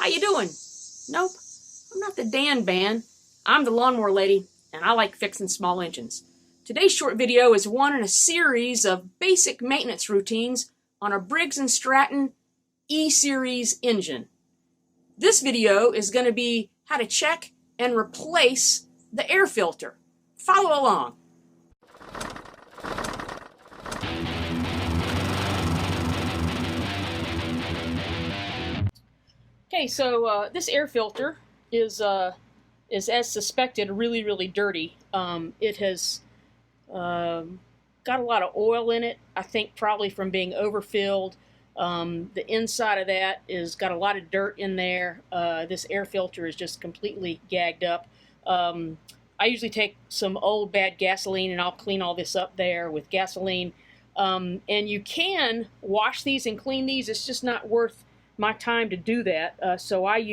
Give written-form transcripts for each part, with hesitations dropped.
you doing? Nope, I'm not the Dan Band. I'm the Lawnmower Lady, and I like fixing small engines. Today's short video is one in a series of basic maintenance routines on a Briggs Stratton E-Series engine. This video is going to be how to check and replace the air filter. Follow along. Okay, so this air filter is as suspected, really dirty. It has got a lot of oil in it, I think probably from being overfilled. The inside of that is got a lot of dirt in there. This air filter is just completely gagged up. I usually take some old bad gasoline and I'll clean all this up there with gasoline. And you can wash these and clean these. It's just not worth my time to do that. So I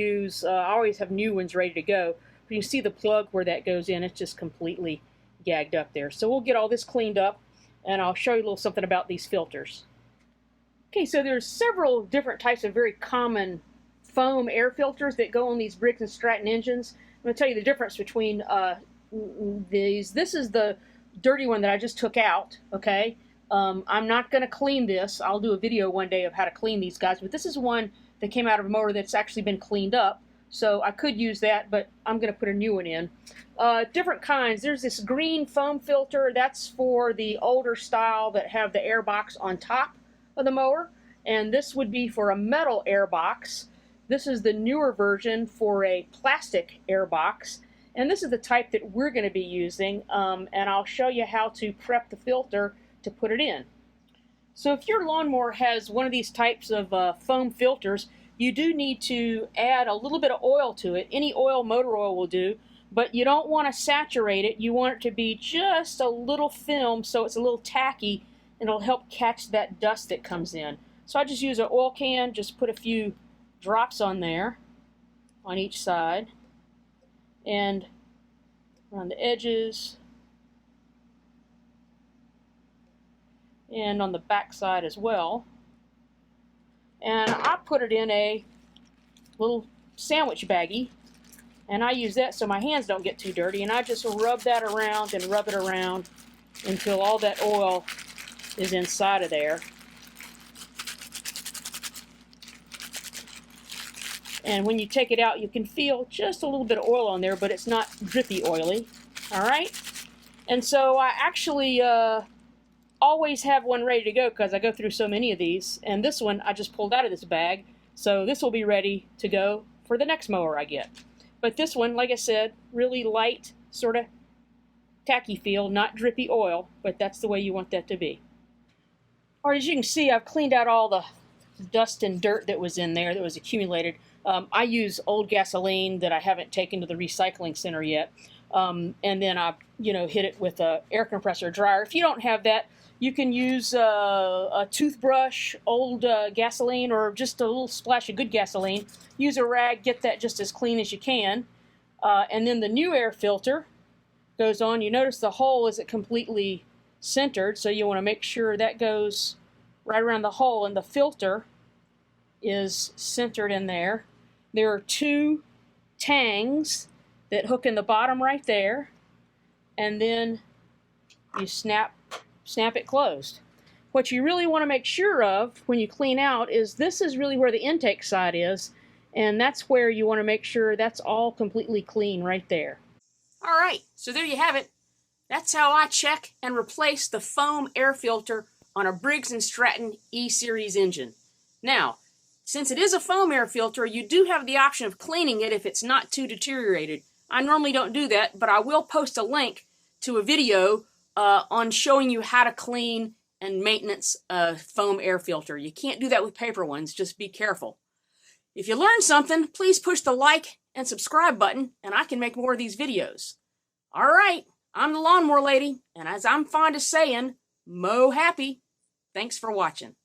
always have new ones ready to go. But you see the plug where that goes in, it's just completely gagged up there. So we'll get all this cleaned up and I'll show you a little something about these filters. Okay, so there's several different types of very common foam air filters that go on these Briggs & Stratton engines. I'm going to tell you the difference between these. This is the dirty one that I just took out, okay? I'm not going to clean this. I'll do a video one day of how to clean these guys, but this is one that came out of a mower that's actually been cleaned up. So I could use that, but I'm going to put a new one in. Different kinds. There's this green foam filter. That's for the older style that have the air box on top of the mower. And this would be for a metal air box. This is the newer version for a plastic air box. And this is the type that we're going to be using. And I'll show you how to prep the filter to put it in. So if your lawnmower has one of these types of foam filters, you do need to add a little bit of oil to it. Any oil, motor oil will do, but you don't want to saturate it. You want it to be just a little film so it's a little tacky and it'll help catch that dust that comes in. So I just use an oil can, just put a few drops on there on each side and around the edges and on the back side as well. And I put it in a little sandwich baggie, and I use that so my hands don't get too dirty, and I just rub that around and rub it around until all that oil is inside of there. And when you take it out, you can feel just a little bit of oil on there, but it's not drippy oily. All right? And so I actually always have one ready to go because I go through so many of these. And this one I just pulled out of this bag. So this will be ready to go for the next mower I get. But this one, like I said, really light, sort of tacky feel, not drippy oil, but that's the way you want that to be. All right, as you can see, I've cleaned out all the dust and dirt that was in there that was accumulated. I use old gasoline that I haven't taken to the recycling center yet. And then I, hit it with an air compressor dryer. If you don't have that, you can use a toothbrush, old gasoline, or just a little splash of good gasoline. Use a rag, get that just as clean as you can. And then the new air filter goes on. You notice the hole isn't completely centered, so you want to make sure that goes right around the hole, and the filter is centered in there. There are two tangs that hook in the bottom right there, and then you snap it closed. What you really want to make sure of when you clean out is this is really where the intake side is, and that's where you want to make sure that's all completely clean right there. All right, so there you have it. That's how I check and replace the foam air filter on a Briggs & Stratton E-Series engine. Now, since it is a foam air filter, you do have the option of cleaning it if it's not too deteriorated. I normally don't do that, but I will post a link to a video on showing you how to clean and maintenance a foam air filter. You can't do that with paper ones, just be careful. If you learned something, please push the like and subscribe button, and I can make more of these videos. All right, I'm the Lawnmower Lady, and as I'm fond of saying, mow happy. Thanks for watching.